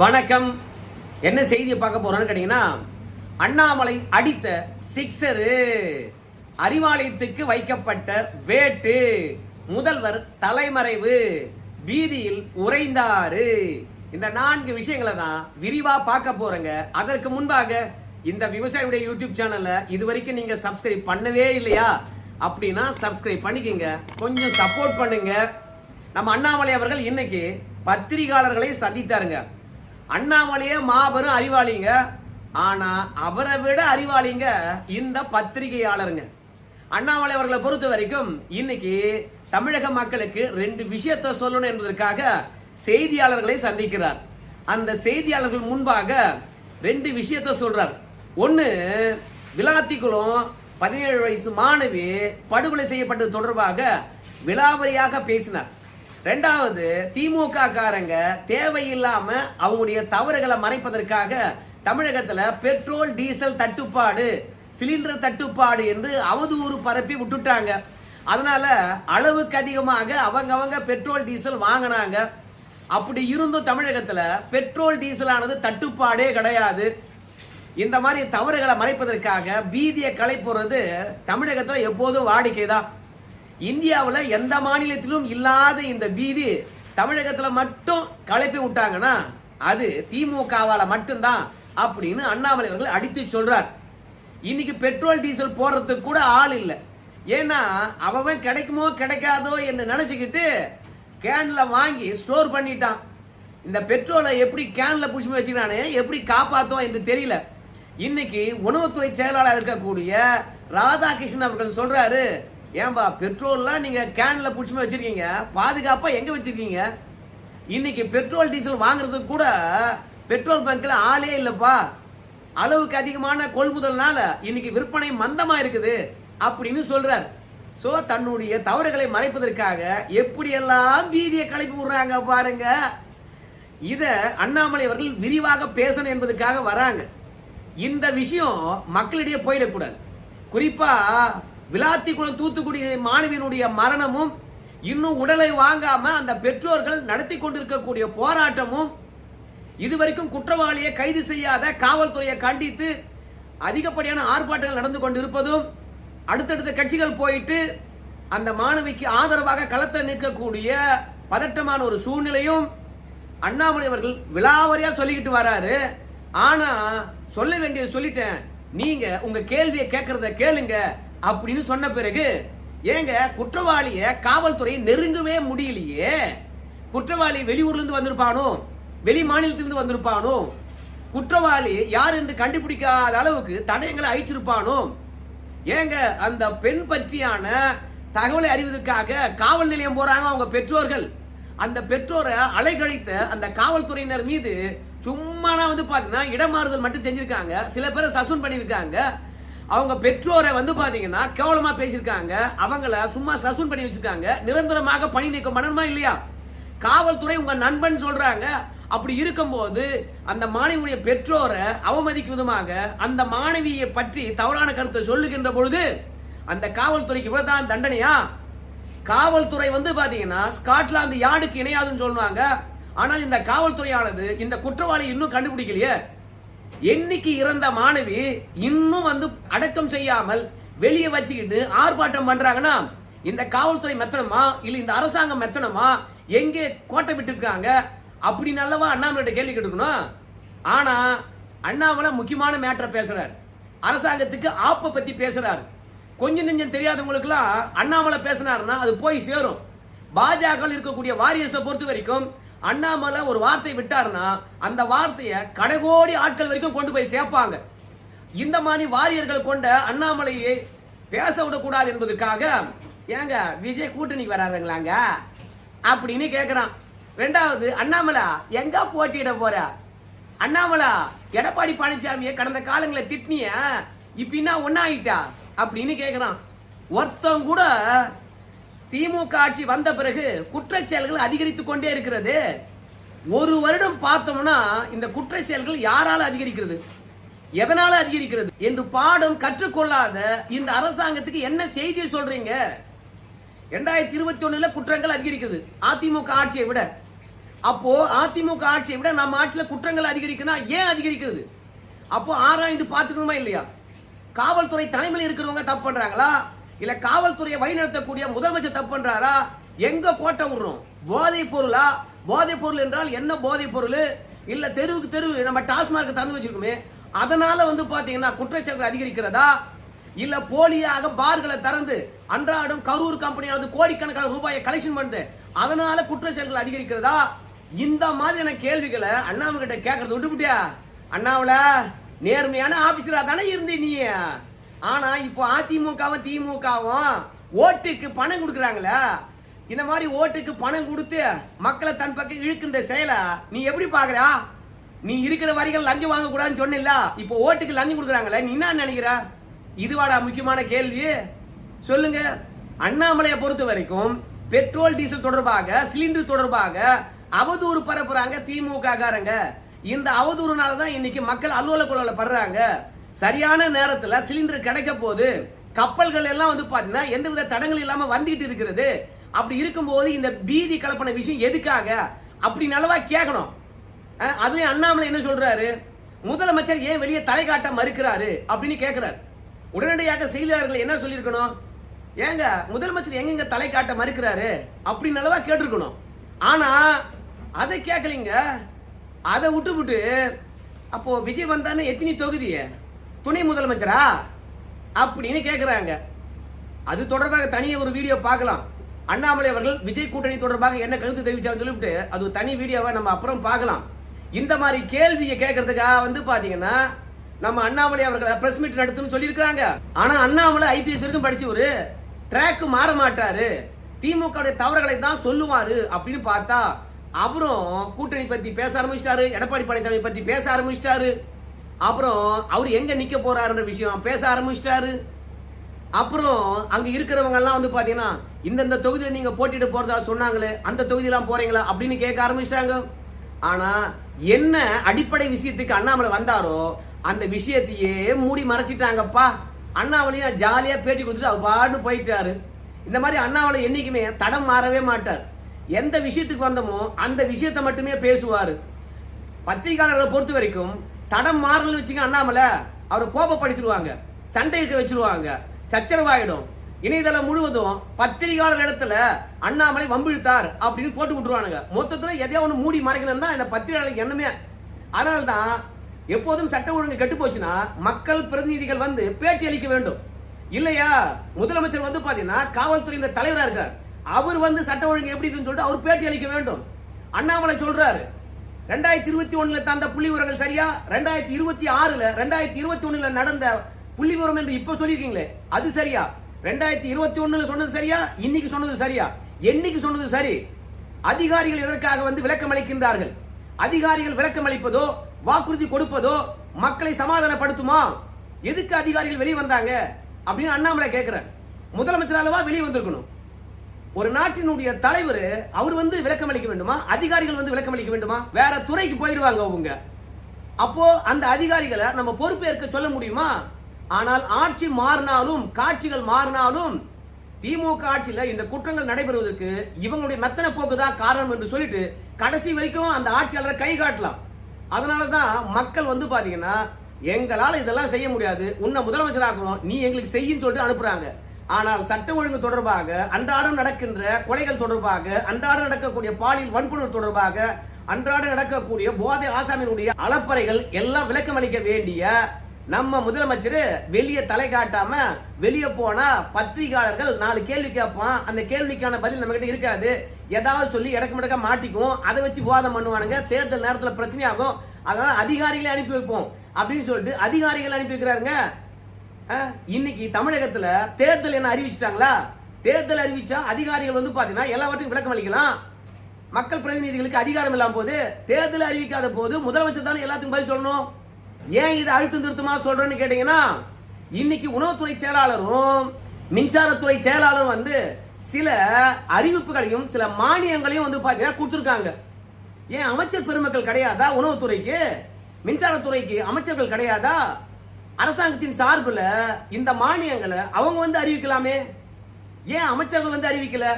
வணக்கம். என்ன செய்தியை பார்க்க போறோம்னு கேட்டீங்கன்னா, அண்ணாமலை அடித்த சிக்ஸரு, அறிவாலயத்துக்கு வைக்கப்பட்ட வேட்டு, முதல்வர் தலைமறைவு, பீதியில் உறைந்தாரு. இந்த 4 விஷயங்களை தான் விரிவா பார்க்க போறேங்க. அதற்கு முன்பாக இந்த விவசாயியுடைய யூடியூப் சேனலை இதுவரைக்கும் நீங்க சப்ஸ்கிரைப் பண்ணவே இல்லையா அப்படின்னா சப்ஸ்கிரைப் பண்ணிக்கங்க, கொஞ்சம் சப்போர்ட் பண்ணுங்க. நம்ம அண்ணாமலை அவர்கள் இன்னைக்கு பத்திரிகையாளர்களை சந்தித்தாருங்க. அண்ணாமலையே மாபெரும் அறிவாளிங்க, ஆனா அவரை விட அறிவாளிங்க இந்த பத்திரிகையாளருங்க. அண்ணாமலை அவர்களை பொறுத்த வரைக்கும் இன்னைக்கு தமிழக மக்களுக்கு 2 விஷயத்தை சொல்லணும் என்பதற்காக செய்தியாளர்களை சந்திக்கிறார். அந்த செய்தியாளர்கள் முன்பாக 2 விஷயத்தை சொல்றார். ஒன்னு, விளாத்திக்குளம் 17 வயசு மாணவி படுகொலை செய்யப்பட்டது தொடர்பாக விலாவரியாக பேசினார். 2வது, திமுக காரங்க தேவையில்லாம அவங்களுடைய தவறுகளை மறைப்பதற்காக தமிழகத்துல பெட்ரோல் டீசல் தட்டுப்பாடு, சிலிண்டர் தட்டுப்பாடு என்று அவதூறு பரப்பி விட்டுட்டாங்க. அதனால அளவுக்கு அதிகமாக அவங்க பெட்ரோல் டீசல் வாங்கினாங்க. அப்படி இருந்தும் தமிழகத்துல பெட்ரோல் டீசல் ஆனது தட்டுப்பாடே கிடையாது. இந்த மாதிரி தவறுகளை மறைப்பதற்காக பீதியை களைப்புறது தமிழகத்துல எப்போதும் வாடிக்கைதான். இந்தியாவில் எந்த மாநிலத்திலும் இல்லாத இந்த பீதி தமிழகத்தில் மட்டும் கலப்பி விட்டாங்கன்னா அது திமுகவால மட்டும்தான் அப்படின்னு அண்ணாமலை அவர்கள் அடித்து சொல்றார். இன்னைக்கு பெட்ரோல் டீசல் போடுறதுக்கு கூட ஆள் இல்லை. ஏன்னா அவன் கிடைக்குமோ கிடைக்காதோ என்று நினைச்சுக்கிட்டு கேன்ல வாங்கி ஸ்டோர் பண்ணிட்டான். இந்த பெட்ரோலை எப்படி கேன்ல புடிச்சு வச்சுக்கிறானே, எப்படி காப்பாத்தோம் என்று தெரியல. இன்னைக்கு உணவுத்துறை செயலாளர் இருக்கக்கூடிய ராதாகிருஷ்ணன் அவர்கள் சொல்றாரு, ஏன்பா பெட்ரோல்லாம் நீங்க கேன்ல புடிச்சு வச்சிருக்கீங்க, பாதுகாப்பா எங்க வச்சிருக்கீங்க? இன்னைக்கு பெட்ரோல் டீசல் வாங்குறதுக்கு கூட பெட்ரோல் பங்க்ல ஆளே இல்லப்பா, அளவுக்கு அதிகமான கொள்முதல்னால இன்னைக்கு விற்பனை மந்தமா இருக்குது அப்படின்னு சொல்றார். சோ தன்னுடைய தவறுகளை மறைப்பதற்காக எப்படி எல்லாம் பீதியை கிளப்பி விடுறாங்க பாருங்க. இத அண்ணாமலை அவர்கள் விரிவாக பேசணும் என்பதற்காக வராங்க. இந்த விஷயம் மக்களிடையே போயிடக்கூடாது. குறிப்பா விளாத்திக்குளம் தூத்துக்குடி மாணவியினுடைய மரணமும், இன்னும் உடலை வாங்காம அந்த பெற்றோர்கள் நடத்தி கொண்டிருக்கக்கூடிய போராட்டமும், இதுவரைக்கும் குற்றவாளியை கைது செய்யாத காவல்துறையை கண்டித்து அதிகப்படியான ஆர்ப்பாட்டங்கள் நடந்து கொண்டிருப்பதும், அடுத்தடுத்த கட்சிகள் போயிட்டு அந்த மாணவிக்கு ஆதரவாக களத்தை நிற்கக்கூடிய பதட்டமான ஒரு சூழ்நிலையும் அண்ணாமலை அவர்கள் விலாவரியா சொல்லிக்கிட்டு வராரு. ஆனா சொல்ல வேண்டியது சொல்லிட்டேன், நீங்க உங்க கேள்வியை கேட்கறத கேளுங்க அப்படின்னு சொன்ன பிறகு, ஏங்க குற்றவாளிய காவல்துறை நெருங்கவே முடியலையே? குற்றவாளி வெளியூர்ல இருந்து வந்திருப்பானோ, வெளி மாநிலத்திலிருந்து வந்திருப்பானோ, குற்றவாளி யார் என்று கண்டுபிடிக்காத அளவுக்கு தடயங்களை அழிச்சிருப்பானோ? ஏங்க அந்த பெண் பற்றியான தகவலை அறிவதற்காக காவல் நிலையம் போறாங்க அவங்க பெற்றோர்கள். அந்த பெற்றோரை அலைகழித்த அந்த காவல்துறையினர் மீது சும்மா பாத்தீங்கன்னா இடமாறுதல் மட்டும் செஞ்சிருக்காங்க. சில பேரை சஸ்பெண்ட் பண்ணிருக்காங்க. அவங்க பெற்றோரை பாத்தீங்கன்னா கேவலமா பேசியிருக்காங்க. அவங்கள சும்மா சஸ்பெண்ட் பண்ணி வச்சிருக்காங்க. நிரந்தரமாக பணி நீக்கம் பண்ணணுமா இல்லையா? காவல்துறை உங்க நண்பன் சொல்றாங்க. அப்படி இருக்கும்போது அந்த மாணவியுடைய பெற்றோரை அவமதிக்கும் விதமாக அந்த மாணவியை பற்றி தவறான கருத்தை சொல்லுகின்ற பொழுது அந்த காவல்துறைக்கு இவ்வளவுதான் தண்டனையா? காவல்துறை பாத்தீங்கன்னா ஸ்காட்லாந்து யார்டுக்கு இணையாதுன்னு சொல்லுவாங்க. ஆனால் இந்த காவல்துறையானது இந்த குற்றவாளி இன்னும் கண்டுபிடிக்கலையே. என்னைக்கு இறந்த மாணவி இன்னும் அடக்கம் செய்யாமல் வெளியே வச்சுக்கிட்டு ஆர்ப்பாட்டம் பண்றாங்கன்னா இந்த காவல்துறை மெத்தனமா இல்ல இந்த அரசாங்கம் மெத்தனமா? எங்கே கோட்டை விட்டு இருக்காங்க அப்படின்னு அல்லவா அண்ணாமலை கேள்வி கேட்டுக்கணும். ஆனா அண்ணாமலை முக்கியமான மேட்டரை பேசுறாரு. அரசாங்கத்துக்கு ஆப்ப பத்தி பேசுறாரு. கொஞ்சம் நெஞ்சம் தெரியாதவங்களுக்கு எல்லாம் அண்ணாமலை பேசினாருன்னா அது போய் சேரும். பாஜக இருக்கக்கூடிய வாரியர்ஸை பொறுத்த வரைக்கும் அண்ணாமலை ஒரு வார்த்தை விட்டாருன்னா அந்த வார்த்தையை கடைகோடி ஆட்கள் வரைக்கும் கொண்டு போய் சேர்ப்பாங்க. இந்த மாதிரி வாரியர்கள் கொண்ட அண்ணாமலையை பேச விடக்கூடாது என்பதற்காக, ஏங்க விஜய் கூட்டணிக்கு வராதுங்களாங்க அப்படின்னு கேட்கிறான். 2வது, அண்ணாமலை எங்க போட்டியிட போற? அண்ணாமலை எடப்பாடி பழனிசாமியை கடந்த காலங்களில் திட்டினிய இப்ப என்ன ஒன்னாயிட்டா அப்படின்னு கேட்கிறான். ஒருத்தம் கூட திமுக ஆட்சி வந்த பிறகு குற்றச்செயல்கள் அதிகரித்துக் கொண்டே இருக்கிறது. ஒரு வருடம் பார்த்தோம்னா இந்த குற்றச்செயல்கள் யாரால அதிகரிக்கிறது, எதனால அதிகரிக்கிறது என்று பாடம் கற்றுக்கொள்ளாத இந்த அரசாங்கத்துக்கு என்ன செய்தியை சொல்றீங்க? 2021 குற்றங்கள் அதிகரிக்கிறது அதிமுக ஆட்சியை விட. அப்போ அதிமுக ஆட்சியை விட நம்ம ஆட்சியில குற்றங்கள் அதிகரிக்குன்னா ஏன் அதிகரிக்கிறது? அப்போ ஆராய்ந்து பார்த்துக்கணுமா இல்லையா? காவல்துறை தலைமையில் இருக்கிறவங்க தப்பு பண்றாங்களா, இல்ல காவல்துறையை வழிநடத்தக்கூடிய முதலமைச்சர் தப்பு பண்றாரா? எங்க கோட்டை விடுறோம்? போதைப் பொருளா? போதைப் பொருள் என்றால் என்ன போதைப் பொருள்? இல்ல தெருவுக்கு தெருவு நம்ம டாஸ்மார்க் தந்து வச்சிருக்கோமே அதனால பாத்தீங்கன்னா குற்றச்சாட்டு அதிகரிக்கிறதா, இல்ல போலியாக பார்களை திறந்து அன்றாடம் கரூர் கம்பெனியாவது கோடிக்கணக்கான ரூபாயை கலெக்ஷன் பண்ணுது அதனால குற்றச்சாட்டுகள் அதிகரிக்கிறதா? இந்த மாதிரியான கேள்விகளை அண்ணாமலை கிட்ட கேட்கறது விட்டுவிட்டியா? அண்ணாமலை நேர்மையான ஆபீசரா தானே இருந்தே நீ. ஆனா இப்போ அதிமுகவும் திமுகவும் ஓட்டுக்கு பணம் கொடுக்கறாங்களா? இந்த மாதிரி ஓட்டுக்கு பணம் கொடுத்து மக்களை தன் பக்கம் இழுக்கின்ற செயலை நீ எப்படி பாக்குற? நீ இருக்கிற வரிகள் லஞ்சம் வாங்க கூடாதுன்னு சொன்னில்ல, இப்போ ஓட்டுக்கு லஞ்சம் கொடுக்கறாங்களே, நீ என்ன நினைக்கிற? இதுவாடா முக்கியமான கேள்வி? சொல்லுங்க. அண்ணாமலையை பொறுத்த வரைக்கும் பெட்ரோல் டீசல் தொடர்பாக சிலிண்டர் தொடர்பாக அவதூறு பரப்புறாங்க திமுக காரங்க. இந்த அவதூறுனால தான் இன்னைக்கு மக்கள் அல்லோல கொள்ளல படுறாங்க. சரியான நேரத்தில் சிலிண்டர் கிடைக்க போது கப்பல்கள் எல்லாம் பாத்தீங்கன்னா எந்தவித தடங்கள் இல்லாம வந்துகிட்டு இருக்கிறது. அப்படி இருக்கும்போது இந்த பீதி கலப்பன விஷயம் எதுக்காக அப்படி நல்லவா கேட்கணும். அதுலயும் அண்ணாமலை என்ன சொல்றாரு, முதலமைச்சர் ஏன் வெளியே தலை காட்ட மறுக்கிறாரு அப்படின்னு கேட்கிறார். உடனடியாக செய்தியாளர்கள் என்ன சொல்லியிருக்கணும், ஏங்க முதலமைச்சர் எங்க தலை காட்ட மறுக்கிறாரு அப்படின்னு நல்லவா கேட்டிருக்கணும். ஆனா அதை கேட்கலீங்க. அதை விட்டு அப்போ விஜய் வந்தானே எத்தனை தொகுதி துணை முதலமைச்சரா அப்படின்னு கேட்கிறாங்க. அது தொடர்பாக தனியாக ஒரு வீடியோ பார்க்கலாம். அண்ணாமலை அவர்கள் விஜய் கூட்டணி தொடர்பாக என்ன கருத்து தெரிவிச்சாங்க சொல்லிட்டு அது தனி வீடியோவை நம்ம அப்புறம் பார்க்கலாம். இந்த மாதிரி கேள்வியை கேட்கறதுக்காக பாத்தீங்கன்னா நம்ம அண்ணாமலை அவர்கள் பிரஸ் மீட் நடத்துன்னு சொல்லியிருக்காங்க. ஆனா அண்ணாமலை ஐபிஎஸ் வரைக்கும் படிச்சு ஒரு ட்ராக் மாற மாட்டாரு, திமுக தவறுகளை தான் சொல்லுவாரு அப்படின்னு பார்த்தா அப்புறம் கூட்டணி பத்தி பேச ஆரம்பிச்சிட்டாரு, எடப்பாடி பழனிசாமி பத்தி பேச ஆரம்பிச்சிட்டாரு, அப்புறம் அவர் எங்க நிக்க போறாருன்ற விஷயம் பேச ஆரம்பிச்சிட்டாரு. அப்புறம் அங்க இருக்கிறவங்க எல்லாம் பாத்தீங்கன்னா இந்த தொகுதியில நீங்க போட்டிட்டு போறதா சொன்னாங்களே அந்த தொகுதியெல்லாம் போறீங்களா அப்படின்னு கேட்க ஆரம்பிச்சிட்டாங்க. ஆனா என்ன அடிப்படை விஷயத்துக்கு அண்ணாமலை வந்தாரோ அந்த விஷயத்தையே மூடி மறைச்சிட்டாங்கப்பா. அண்ணாமலையா ஜாலியா பேட்டி கொடுத்துட்டு அவர் பாட்டு போயிட்டாரு. இந்த மாதிரி அண்ணாமலை என்னைக்குமே தடம் மாறவே மாட்டார். எந்த விஷயத்துக்கு வந்தோமோ அந்த விஷயத்தை மட்டுமே பேசுவாரு. பத்திரிகையாளர்களை பொறுத்த வரைக்கும் தடம் மாறல் வச்சுங்க அண்ணாமலை அவரை கோபப்படுத்திடுவாங்க, சண்டையிட்டு வச்சிருவாங்க, சச்சரவாயிடும். இணையதளம் முழுவதும் பத்திரிகையாளர் இடத்துல அண்ணாமலை வம்பிழுத்தார் அப்படின்னு போட்டு விட்டுருவானுங்க. மொத்தத்துல எதையோ ஒன்று மூடி மறைக்கணும் தான் இந்த பத்திரிகையாளருக்கு எண்ணமே. அதனால்தான் எப்போதும் சட்ட ஒழுங்கு கெட்டு போச்சுன்னா மக்கள் பிரதிநிதிகள் பேட்டி அளிக்க வேண்டும். இல்லையா முதலமைச்சர் பாத்தீங்கன்னா காவல்துறையின் தலைவரா இருக்கார், அவர் சட்ட ஒழுங்கு எப்படி இருக்குன்னு சொல்லிட்டு அவர் பேட்டி அளிக்க வேண்டும். அண்ணாமலை சொல்றாரு 2021 தந்த புள்ளி விவரங்கள் சரியா, 2026 2021 நடந்த புள்ளி விவரம் என்று இப்ப சொல்லிருக்கீங்களே அது சரியா, 2021 சொன்னது சரியா, இன்னைக்கு சொன்னது சரியா, என்னைக்கு சொன்னது சரி? அதிகாரிகள் எதற்காக விளக்கம் அளிக்கின்றார்கள்? அதிகாரிகள் விளக்கம் அளிப்பதோ வாக்குறுதி கொடுப்பதோ மக்களை சமாதானப்படுத்துமா? எதுக்கு அதிகாரிகள் வெளியே வந்தாங்க அப்படின்னு அண்ணாமலை கேட்கிறார். முதலமைச்சராலவா வெளியே வந்திருக்கணும்? ஒரு நாட்டினுடைய தலைவர் அவர் விளக்கம் அளிக்க வேண்டுமா? அதிகாரிகள் விளக்கம் அளிக்க வேண்டுமா? வேற துறைக்கு போயிடுவாங்க அவங்க. அப்போ அந்த அதிகாரிகளை நம்ம பொறுப்பேற்க சொல்ல முடியுமா? ஆனால் ஆட்சி மாறினாலும் காட்சிகள் மாறினாலும் திமுக ஆட்சியில இந்த குற்றங்கள் நடைபெறுவதற்கு இவங்களுடைய மெத்தன போக்கு தான் காரணம் என்று சொல்லிட்டு கடைசி வரைக்கும் அந்த ஆட்சியாளரை கை காட்டலாம். அதனாலதான் மக்கள் பாத்தீங்கன்னா எங்களால இதெல்லாம் செய்ய முடியாது, உன்னை முதலமைச்சராக்கணும், நீ எங்களுக்கு செய்யும் சொல்லிட்டு அனுப்புறாங்க. ஆனால் சட்ட ஒழுங்கு தொடர்பாக அன்றாடம் நடக்கின்ற கொலைகள் தொடர்பாக அன்றாடம் நடக்கக்கூடிய பாலியல் வன்புணர்வு தொடர்பாக அன்றாடம் நடக்கக்கூடிய போதை ஆசாமியினுடைய அலப்பறைகள் எல்லாம் விளக்கம் அளிக்க வேண்டிய நம்ம முதலமைச்சர் வெளியே தலை காட்டாம வெளியே போனா பத்திரிகையாளர்கள் 4 கேள்வி கேட்பான், அந்த கேள்விக்கான பதில் நம்ம கிட்ட இருக்காது, ஏதாவது சொல்லி இடக்கு மடக்க மாட்டிக்கும், அதை வச்சு விவாதம் பண்ணுவானுங்க, தேர்தல் நேரத்தில் பிரச்சனையாகும், அதனால அதிகாரிகளை அனுப்பி வைப்போம் அப்படின்னு சொல்லிட்டு அதிகாரிகள் அனுப்பி வைக்கிறாருங்க. இன்னைக்கு தமிழகத்துல தேர்தல் என்ன அறிவிச்சிட்டாங்களா? தேர்தல் அறிவிச்சா அதிகாரிகள் பாத்தீங்கன்னா எல்லாவற்றுக்கும் விளக்கம் அளிக்கலாம். மக்கள் பிரதிநிதிகளுக்கு அதிகாரம் இல்லாம போது தேர்தல் அறிவிக்காத போது முதலமைச்சர் தானே எல்லாத்துக்கும் பதில் சொல்லணும். ஏன் இது அழுத்தம் திருத்தமா சொல்றேன்னு கேட்டீங்கன்னா இன்னைக்கு உணவுத்துறை செயலாளரும் மின்சாரத்துறை செயலாளரும் சில அறிவிப்புகளையும் சில மானியங்களையும் பாத்தீங்கன்னா கொடுத்திருக்காங்க. ஏன் அமைச்சர் பெருமக்கள் கிடையாதா? உணவுத்துறைக்கு மின்சாரத்துறைக்கு அமைச்சர்கள் கிடையாதா? அரசாங்கத்தின் சார்பில் இந்த மானியங்களை அவங்க அறிவிக்கலாமே, ஏன் அமைச்சர்கள் அறிவிக்கல?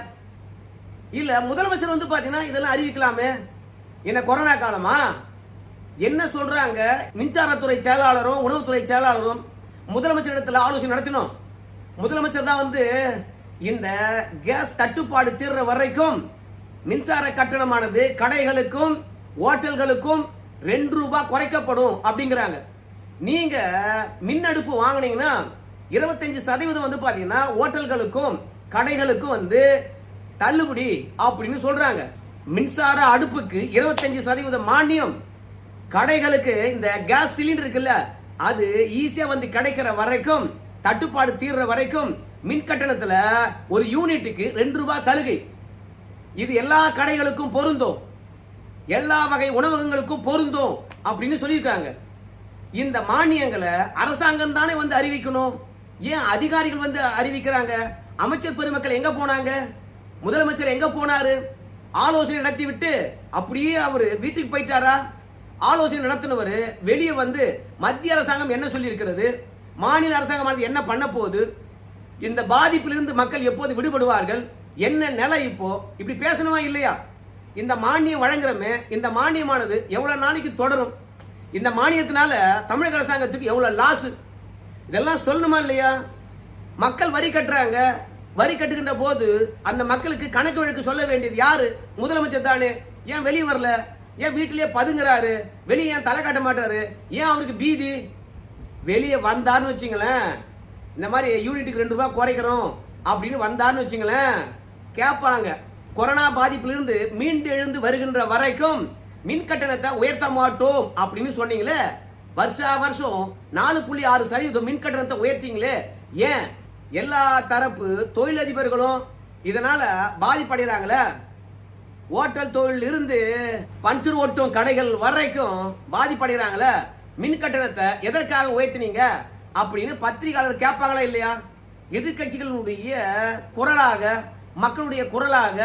இல்ல முதலமைச்சர் பாத்தீங்கன்னா இதெல்லாம் அறிவிக்கலாமே. என்ன கொரோனா காலமா? என்ன சொல்றாங்க? மின்சாரத்துறை செயலாளரும் உணவுத்துறை செயலாளரும் முதலமைச்சரிடத்தில் ஆலோசனை நடத்தினோம். முதலமைச்சர் தான் வந்து இந்த கேஸ் தட்டுப்பாடு தீர்ற வரைக்கும் மின்சார கட்டணமானது கடைகளுக்கும் ஹோட்டல்களுக்கும் ₹2 குறைக்கப்படும் அப்படிங்கிறாங்க. நீங்க மின் அடுப்பு வாங்கினீங்கன்னா 25% வந்து பாத்தீங்கன்னா ஹோட்டல்களுக்கும் கடைகளுக்கும் வந்து தள்ளுபடி அப்படின்னு சொல்றாங்க. மின்சார அடுப்புக்கு 25% மானியம், கடைகளுக்கு இந்த கேஸ் சிலிண்டர் இருக்குல்ல அது ஈஸியா வந்து கிடைக்கிற வரைக்கும், தட்டுப்பாடு தீர்ற வரைக்கும் மின் கட்டணத்துல ஒரு யூனிட்டுக்கு ₹2 சலுகை. இது எல்லா கடைகளுக்கும் பொருந்தும், எல்லா வகை உணவகங்களுக்கும் பொருந்தும் அப்படின்னு சொல்லியிருக்காங்க. இந்த மானியங்களை அரசாங்கம் தானே வந்து அறிவிக்கணும், ஏன் அதிகாரிகள் வந்து அறிவிக்கிறாங்க? அமைச்சர் பெருமக்கள் எங்க போனாங்க? முதலமைச்சர் எங்க போனாரு? ஆலோசனை நடத்தி விட்டு அப்படியே அவரு வீட்டுக்கு போயிட்டாரா? ஆலோசனை நடத்தினவர் வெளியே வந்து மத்திய அரசாங்கம் என்ன சொல்லி இருக்கிறது, மாநில அரசாங்கம் என்ன பண்ண போகுது, இந்த பாதிப்பிலிருந்து மக்கள் எப்போது விடுபடுவார்கள், என்ன நிலை இப்போ, இப்படி பேசணுமா இல்லையா? இந்த மானியம் வழங்குறமே, இந்த மானியமானது எவ்வளவு நாளைக்கு தொடரும்? இந்த மானியத்தினால தமிழக அரசாங்கத்துக்கு எவ்வளவு லாஸ், இதெல்லாம் சொல்லணுமா இல்லையா? மக்கள் வரி கட்டுறாங்க, வரி கட்டுகின்ற போது அந்த மக்களுக்கு கணக்கு வழக்கு சொல்ல வேண்டியது யாரு? முதலமைச்சர் தானே. ஏன் வெளியே வரல? ஏன் வீட்டிலேயே பதுங்குறாரு? வெளியே ஏன் தலை காட்ட மாட்டாரு? ஏன் அவருக்கு பீதி? வெளியே வந்தார்னு வச்சுங்களேன், இந்த மாதிரி யூனிட்டுக்கு ₹2 குறைக்கிறோம் அப்படின்னு வந்தார்னு வச்சுங்களேன், கேட்பாங்க. கொரோனா பாதிப்பிலிருந்து மீண்டு எழுந்து வருகின்ற வரைக்கும் மின் கட்டணத்தை உயர்த்த மாட்டோம் அப்படின்னு சொன்னீங்களே, வருஷா வருஷம் 4.6% மின் கட்டணத்தை உயர்த்தீங்களே, ஏன்? எல்லா தரப்பு தொழிலதிபர்களும் இதனால பாதிப்படைகிறாங்களே. ஹோட்டல் தொழில் இருந்து பஞ்சர் ஓட்டும் கடைகள் வரைக்கும் பாதிப்படைகிறாங்களே. மின் கட்டணத்தை எதற்காக உயர்த்தினீங்க அப்படின்னு பத்திரிகையாளர் கேட்பாங்களா இல்லையா? எதிர்கட்சிகளுடைய குரலாக, மக்களுடைய குரலாக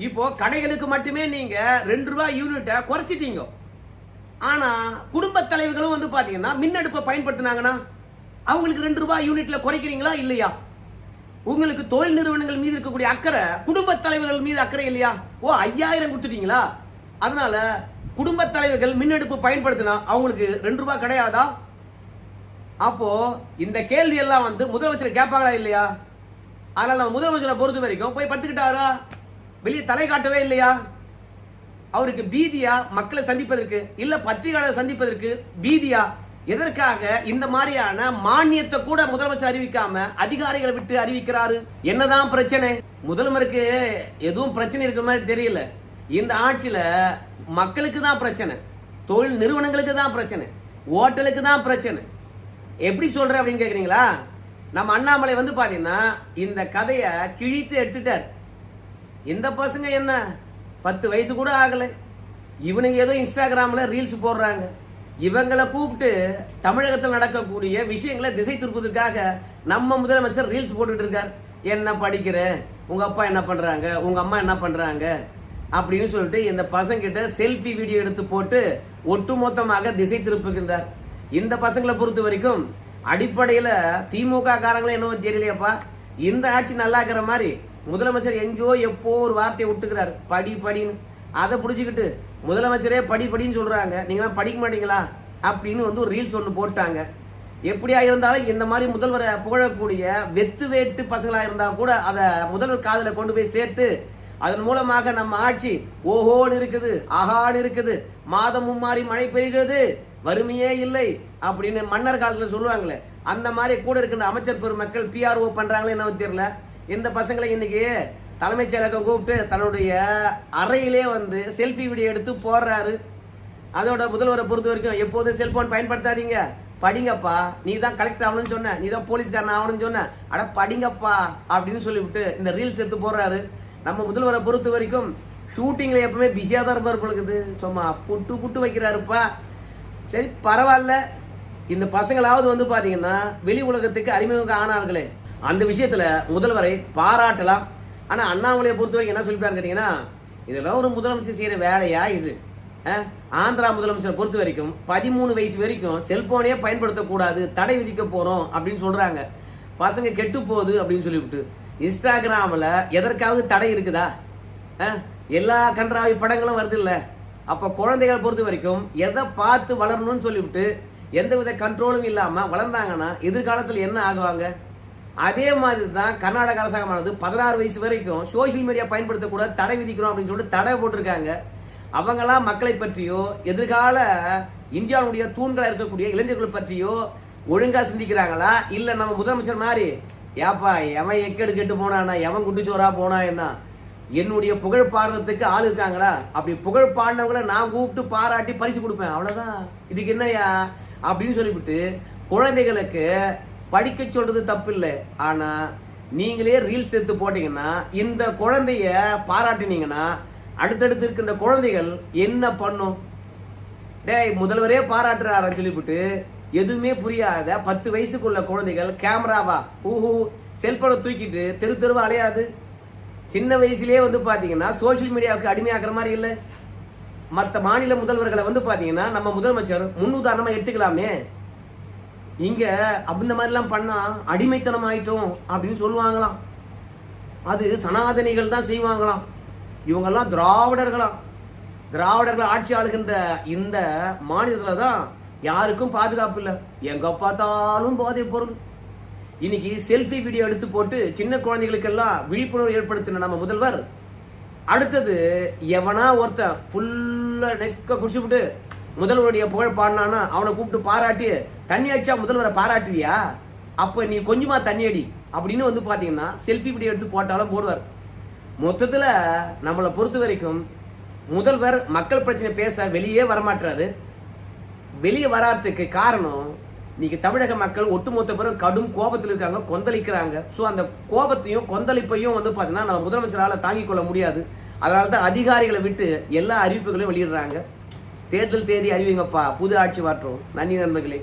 இப்போ கடைகளுக்கு மட்டுமே நீங்க ₹2 யூனிட்டை குறைச்சிட்டீங்க. ஆனா குடும்ப தலைவர்களும் வந்து பாத்தீங்கன்னா மின் அடுப்பை பயன்படுத்தினாங்கன்னா அவங்களுக்கு ₹2 யூனிட்ல குறைக்கிறீங்களா இல்லையா? உங்களுக்கு தொழில் நிறுவனங்கள் மீது இருக்கக்கூடிய அக்கறை குடும்ப தலைவர்கள் மீது அக்கறை இல்லையா? ஓ 5000 கொடுத்துட்டீங்களா? அதனால குடும்ப தலைவர்கள் மின் அடுப்பு பயன்படுத்தினா அவங்களுக்கு ₹2 கிடையாதா? அப்போ இந்த கேள்வி எல்லாம் வந்து முதலமைச்சர் கேட்பாங்களா இல்லையா? அதனால முதலமைச்சரை பொறுத்த வரைக்கும் போய் படுத்துக்கிட்டாரா? வெளியே தலை காட்டவே இல்லையா? அவருக்கு பீதியா மக்களை சந்திப்பதற்கு, இல்ல பத்திரிகையாளர் சந்திப்பதற்கு பீதியா? எதற்காக இந்த மாதிரியான மானியத்தை கூட முதலமைச்சர் அறிவிக்காம அதிகாரிகளை விட்டு அறிவிக்கிறாரு? என்னதான் பிரச்சனை? முதல்வருக்கு எதுவும் பிரச்சனை இருக்கிற மாதிரி தெரியல. இந்த ஆட்சியில மக்களுக்கு தான் பிரச்சனை, தொழில் நிறுவனங்களுக்கு தான் பிரச்சனை, ஹோட்டலுக்கு தான் பிரச்சனை. எப்படி சொல்ற அப்படின்னு கேக்குறீங்களா? நம்ம அண்ணாமலை வந்து பாத்தீங்கன்னா இந்த கதையை கிழித்து எடுத்துட்டார். இந்த பசங்க என்ன 10 வயசு கூட ஆகல, இவனுங்க ஏதோ இன்ஸ்டாகிராம்ல ரீல்ஸ் போடுறாங்க. இவங்களை கூப்பிட்டு தமிழகத்தில் நடக்கக்கூடிய விஷயங்களை திசை திருப்பதற்காக நம்ம முதலமைச்சர் ரீல்ஸ் போட்டுட்டு இருக்கார். என்ன படிக்கிற, உங்க அப்பா என்ன பண்றாங்க, உங்க அம்மா என்ன பண்றாங்க அப்படின்னு சொல்லிட்டு இந்த பசங்க கிட்ட செல்ஃபி வீடியோ எடுத்து போட்டு ஒட்டுமொத்தமாக திசை திருப்புகின்றார். இந்த பசங்களை பொறுத்த வரைக்கும் அடிப்படையில திமுக காரங்களும் என்னவோ தெரியலையப்பா, இந்த ஆட்சி நல்லா இருக்கிற மாதிரி முதலமைச்சர் எங்கேயோ எப்போ ஒரு வார்த்தையை விட்டுக்கிறார், படி படின்னு. அதை புடிச்சுக்கிட்டு முதலமைச்சரே படி படின்னு சொல்றாங்க, நீங்களாம் படிக்க மாட்டீங்களா அப்படின்னு வந்து ஒரு ரீல்ஸ் ஒன்று போட்டாங்க. எப்படியா இருந்தாலும் இந்த மாதிரி முதல்வரை புகழக்கூடிய வெத்து வேட்டு பசங்களா இருந்தா கூட அதை முதல்வர் காதுல கொண்டு போய் சேர்த்து அதன் மூலமாக நம்ம ஆட்சி ஓஹோன்னு இருக்குது, ஆஹான்னு இருக்குது, மாதம் மும்மாறி மழை பெய்கிறது, வறுமையே இல்லை அப்படின்னு மன்னர் காலத்துல சொல்லுவாங்களே, அந்த மாதிரி கூட இருக்கின்ற அமைச்சர் பெருமக்கள் பிஆர்ஓ பண்றாங்களே என்ன தெரியல. இந்த பசங்களை இன்னைக்கு தலைமைச் செயலகம் கூப்பிட்டு தன்னுடைய அறையிலே வந்து செல்ஃபி வீடியோ எடுத்து போடுறாரு. அதோட முதல்வரை பொறுத்த வரைக்கும் எப்போதும் செல்போன் பயன்படுத்தாதீங்க, படிங்கப்பா, நீ தான் கலெக்டர் ஆகணும்னு சொன்ன, நீ தான் போலீஸ்காரன் ஆகணும்னு சொன்ன, அட படிங்கப்பா அப்படின்னு சொல்லிவிட்டு இந்த ரீல்ஸ் எடுத்து போடுறாரு. நம்ம முதல்வரை பொறுத்த வரைக்கும் ஷூட்டிங்ல எப்பவுமே பிஸியா தான் இருப்பார் பொழுது, சும்மா புட்டு புட்டு வைக்கிறாருப்பா. சரி பரவாயில்ல, இந்த பசங்களாவது வந்து பாத்தீங்கன்னா வெளி உலகத்துக்கு அறிமுகம் ஆனார்களே, அந்த விஷயத்துல முதல்வரை பாராட்டலாம். ஆனா அண்ணாமலையை பொறுத்த வரைக்கும் என்ன சொல்லிட்டாரு கேட்டீங்கன்னா, இதெல்லாம் ஒரு முதலமைச்சர் செய்யற வேலையா இது? ஆந்திரா முதலமைச்சரை பொறுத்த வரைக்கும் 13 வயசு வரைக்கும் செல்போனே பயன்படுத்தக்கூடாது, தடை விதிக்க போறோம் அப்படின்னு சொல்றாங்க. பசங்க கெட்டு போகுது அப்படின்னு சொல்லிவிட்டு இன்ஸ்டாகிராம்ல எதற்காவது தடை இருக்குதா? எல்லா கன்றாவி படங்களும் வருது இல்ல, அப்ப குழந்தைகள் பொறுத்த வரைக்கும் எதை பார்த்து வளரணும்னு சொல்லிவிட்டு எந்தவித கண்ட்ரோலும் இல்லாம வளர்ந்தாங்கன்னா எதிர்காலத்தில் என்ன ஆகுவாங்க? அதே மாதிரி தான் கர்நாடக அரசாங்கமானது 16 வயசு வரைக்கும் சோசியல் மீடியா பயன்படுத்தக்கூட தடை விதிக்கிறோம் அப்படின்னு சொல்லிட்டு தடை போட்டிருக்காங்க. அவங்கெல்லாம் மக்களை பற்றியோ எதிர்கால இந்தியாவுடைய தூண்களா இருக்கக்கூடிய இளைஞர்கள் பற்றியோ ஒழுங்கா சிந்திக்கிறாங்களா? இல்ல நம்ம முதலமைச்சர் மாதிரி ஏப்பா எவன் எக்கெடு கெட்டு போனானா, எவன் குட்டிச்சோரா போனா என்ன, என்னுடைய புகழ் பாடுறதுக்கு ஆள் இருக்காங்களா? அப்படி புகழ் பாடினவங்களை நான் கூப்பிட்டு பாராட்டி பரிசு கொடுப்பேன், அவ்வளவுதான். இதுக்கு என்னையா அப்படின்னு சொல்லிவிட்டு குழந்தைகளுக்கு படிக்க சொல்றது தப்பு இல்லை. ஆனா நீங்களே ரீல்ஸ் எடுத்து போட்டீங்கன்னா, இந்த குழந்தைய பாராட்டினீங்கன்னா அடுத்தடுத்து இருக்கின்ற குழந்தைகள் என்ன பண்ணும்? டேய் முதல்வரே பாராட்டுறாரு சொல்லிவிட்டு எதுவுமே புரியாத 10 வயசுக்குள்ள குழந்தைகள் கேமராவா செல்போனை தூக்கிட்டு தெரு தெருவா அலையாது. சின்ன வயசுலயே பாத்தீங்கன்னா சோசியல் மீடியாவுக்கு அடிமையாக்குற மாதிரி இல்லை. மற்ற மாநில முதல்வர்களை பாத்தீங்கன்னா நம்ம முதலமைச்சர் முன்னுதாரணமா எடுத்துக்கலாமே. இங்க அந்த மாதிரி எல்லாம் பண்ணா அடிமைத்தனம் ஆயிட்டோம் அப்படின்னு சொல்லுவாங்களாம். அது சனாதனிகள் தான் செய்வாங்களாம். இவங்கெல்லாம் திராவிடர்கள் ஆட்சி ஆளுகின்ற இந்த மாநிலத்துல தான் யாருக்கும் பாதுகாப்பு இல்லை. எங்க பார்த்தாலும் போதை பொருள். இன்னைக்கு செல்ஃபி வீடியோ எடுத்து போட்டு சின்ன குழந்தைகளுக்கெல்லாம் விழிப்புணர்வு ஏற்படுத்தின நம்ம முதல்வர், அடுத்தது எவனா ஒருத்தன் ஃபுல்லா நெக்க குடிச்சுட்டு முதல்வருடைய புகழ் பாடினானா அவனை கூப்பிட்டு பாராட்டி தண்ணி அடிச்சா முதல்வரை பாராட்டுவியா? அப்ப நீ கொஞ்சமா தண்ணி அடி அப்படின்னு பாத்தீங்கன்னா செல்ஃபி வீடியோ எடுத்து போட்டாலும் போடுவார். மொத்தத்துல நம்மளை பொறுத்த வரைக்கும் முதல்வர் மக்கள் பிரச்சனை பேச வெளியே வரமாட்டாரு. வெளியே வராததுக்கு காரணம் இன்னைக்கு தமிழக மக்கள் ஒட்டுமொத்த பேரும் கடும் கோபத்தில் இருக்காங்க, கொந்தளிக்கிறாங்க. ஸோ அந்த கோபத்தையும் கொந்தளிப்பையும் பாத்தீங்கன்னா நம்ம முதலமைச்சரால தாங்கிக் கொள்ள முடியாது. அதனாலதான் அதிகாரிகளை விட்டு எல்லா அறிவிப்புகளையும் வெளியிடுறாங்க. தேர்தல் தேதி அறிவிங்கப்பா, புது ஆட்சி மாற்றம். நன்றி நண்பர்களே.